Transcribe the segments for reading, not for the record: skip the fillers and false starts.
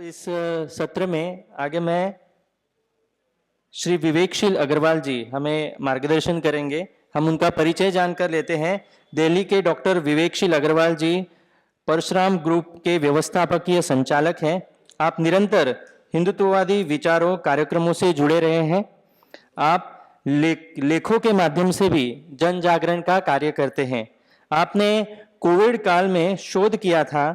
इस सत्र में आगे मैं श्री विवेकशील अग्रवाल जी हमें मार्गदर्शन करेंगे। हम उनका परिचय जानकर लेते हैं। दिल्ली के डॉक्टर विवेकशील अग्रवाल जी परशुराम ग्रुप के व्यवस्थापकीय संचालक हैं। आप निरंतर हिंदुत्ववादी विचारों कार्यक्रमों से जुड़े रहे हैं। आप लेखों के माध्यम से भी जन जागरण का कार्य करते हैं। आपने कोविड काल में शोध किया था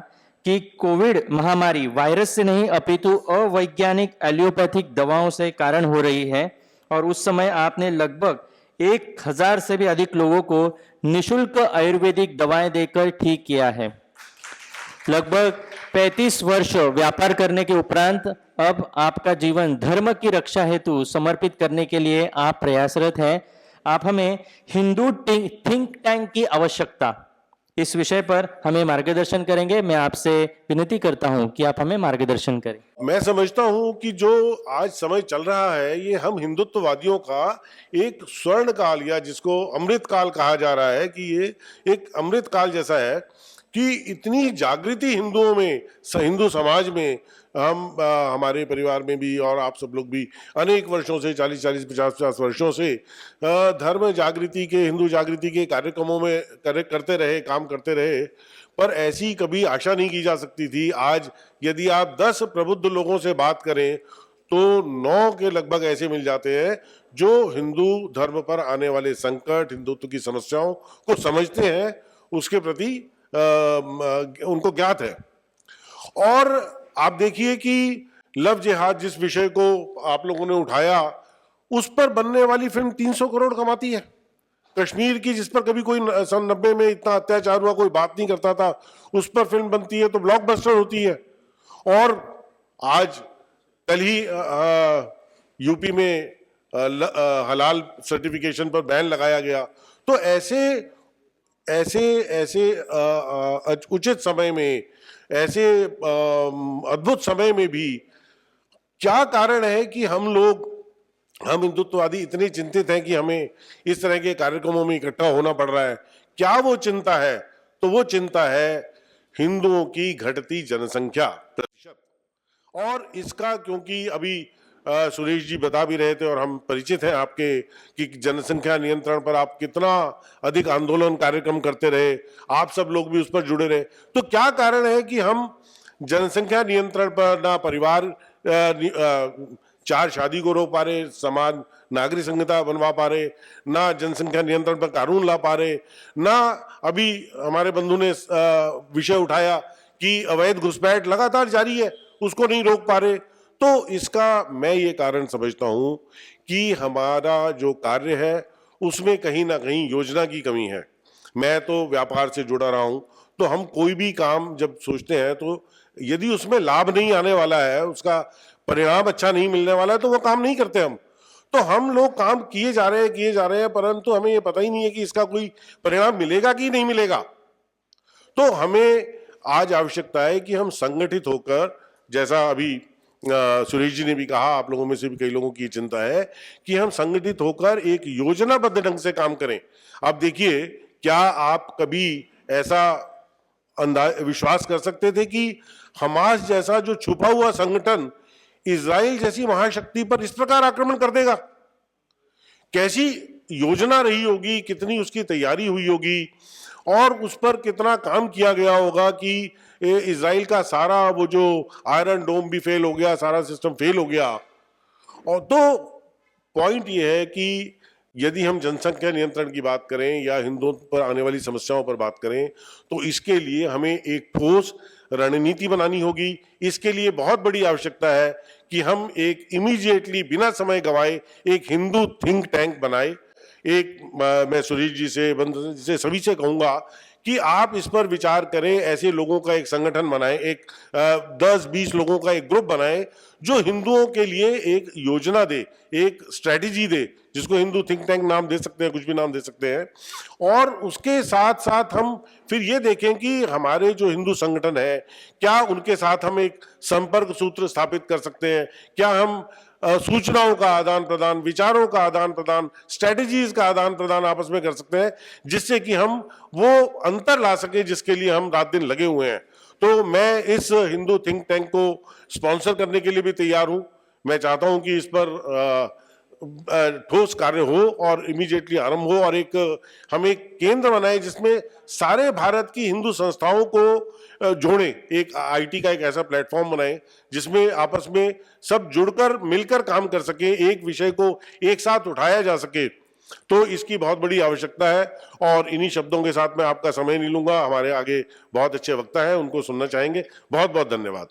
कि कोविड महामारी वायरस से नहीं अपितु अवैज्ञानिक एलियोपैथिक दवाओं से कारण हो रही है, और उस समय आपने लगभग 1000 से भी अधिक लोगों को निशुल्क आयुर्वेदिक दवाएं देकर ठीक किया है। लगभग 35 वर्ष व्यापार करने के उपरांत अब आपका जीवन धर्म की रक्षा हेतु समर्पित करने के लिए आप प्रयासरत हैं। आप हमें हिंदू थिंक टैंक की आवश्यकता इस विषय पर हमें मार्गदर्शन करेंगे। मैं आपसे विनती करता हूं कि आप हमें मार्गदर्शन करें। मैं समझता हूं कि जो आज समय चल रहा है ये हम हिंदुत्ववादियों का एक स्वर्ण काल, या जिसको अमृत काल कहा जा रहा है, कि ये एक अमृत काल जैसा है कि इतनी जागृति हिंदुओं में, हिंदू समाज में, हमारे परिवार में भी और आप सब लोग भी अनेक वर्षों से 40-40, 50-50 वर्षों से धर्म जागृति के, हिंदू जागृति के कार्यक्रमों में करते रहे, काम करते रहे, पर ऐसी कभी आशा नहीं की जा सकती थी। आज यदि आप 10 प्रबुद्ध लोगों से बात करें तो 9 के लगभग ऐसे मिल जाते हैं जो हिंदू धर्म पर आने वाले संकट, हिंदुत्व की समस्याओं को समझते हैं, उसके प्रति उनको ज्ञात है। और आप देखिए कि लव जिहाद जिस विषय को आप लोगों ने उठाया, उस पर बनने वाली फिल्म 300 करोड़ कमाती है। कश्मीर की, जिस पर कभी कोई सन 90 में इतना अत्याचार हुआ, कोई बात नहीं करता था, उस पर फिल्म बनती है तो ब्लॉकबस्टर होती है। और आज कल ही यूपी में हलाल सर्टिफिकेशन पर बैन लगाया गया। तो ऐसे उचित समय में, ऐसे अद्भुत समय में भी क्या कारण है कि हम हिंदुत्ववादी इतने चिंतित हैं कि हमें इस तरह के कार्यक्रमों में इकट्ठा होना पड़ रहा है? क्या वो चिंता है? तो वो चिंता है हिंदुओं की घटती जनसंख्या प्रतिशत। और इसका, क्योंकि अभी सुरेश जी बता भी रहे थे और हम परिचित हैं आपके कि जनसंख्या नियंत्रण पर आप कितना अधिक आंदोलन कार्यक्रम करते रहे, आप सब लोग भी उस पर जुड़े रहे। तो क्या कारण है कि हम जनसंख्या नियंत्रण पर ना परिवार 4 शादी को रोक पा रहे, समान नागरिक संहिता बनवा पा रहे, ना जनसंख्या नियंत्रण पर कानून ला पा रहे, ना अभी हमारे बंधु ने विषय उठाया कि अवैध घुसपैठ लगातार जारी है, उसको नहीं रोक पा रहे। तो इसका मैं ये कारण समझता हूं कि हमारा जो कार्य है उसमें कहीं ना कहीं योजना की कमी है। मैं तो व्यापार से जुड़ा रहा हूं, तो हम कोई भी काम जब सोचते हैं तो यदि उसमें लाभ नहीं आने वाला है, उसका परिणाम अच्छा नहीं मिलने वाला है, तो वो काम नहीं करते हम। तो हम लोग काम किए जा रहे हैं, परंतु हमें ये पता ही नहीं है कि इसका कोई परिणाम मिलेगा कि नहीं मिलेगा। तो हमें आज आवश्यकता है कि हम संगठित होकर, जैसा अभी सुरेश जी ने भी कहा, आप लोगों में से भी कई लोगों की चिंता है कि हम संगठित होकर एक योजनाबद्ध ढंग से काम करें। आप देखिए, क्या आप कभी ऐसा विश्वास कर सकते थे कि हमास जैसा जो छुपा हुआ संगठन इजराइल जैसी महाशक्ति पर इस प्रकार आक्रमण कर देगा? कैसी योजना रही होगी, कितनी उसकी तैयारी हुई होगी, और उस पर कितना काम किया गया होगा कि इजराइल का सारा वो जो आयरन डोम भी फेल हो गया, सारा सिस्टम फेल हो गया। और तो पॉइंट ये है कि यदि हम जनसंख्या नियंत्रण की बात करें या हिंदुओं पर आने वाली समस्याओं पर बात करें, तो इसके लिए हमें एक ठोस रणनीति बनानी होगी। इसके लिए बहुत बड़ी आवश्यकता है कि हम एक इमीडिएटली, बिना समय गवाए, एक हिंदू थिंक टैंक बनाए। मैं सुरेश जी से सभी से कहूंगा कि आप इस पर विचार करें, ऐसे लोगों का एक संगठन बनाएं, एक 10-20 लोगों का एक ग्रुप बनाएं जो हिंदुओं के लिए एक योजना दे, एक स्ट्रेटेजी दे, जिसको हिंदू थिंक टैंक नाम दे सकते हैं, कुछ भी नाम दे सकते हैं। और उसके साथ साथ हम फिर ये देखें कि हमारे जो हिंदू संगठन है, क्या उनके साथ हम एक संपर्क सूत्र स्थापित कर सकते हैं? क्या हम सूचनाओं का आदान प्रदान, विचारों का आदान प्रदान, स्ट्रेटेजीज का आदान प्रदान आपस में कर सकते हैं, जिससे कि हम वो अंतर ला सके जिसके लिए हम रात दिन लगे हुए हैं? तो मैं इस हिंदू थिंक टैंक को स्पॉन्सर करने के लिए भी तैयार हूं। मैं चाहता हूं कि इस पर ठोस कार्य हो और इमीडिएटली आरंभ हो, और हम एक केंद्र बनाए जिसमें सारे भारत की हिंदू संस्थाओं को जोड़े, एक आईटी का एक ऐसा प्लेटफॉर्म बनाए जिसमें आपस में सब जुड़कर मिलकर काम कर सके, एक विषय को एक साथ उठाया जा सके। तो इसकी बहुत बड़ी आवश्यकता है, और इन्हीं शब्दों के साथ मैं आपका समय नहीं लूंगा। हमारे आगे बहुत अच्छे वक्ता हैं, उनको सुनना चाहेंगे। बहुत बहुत धन्यवाद।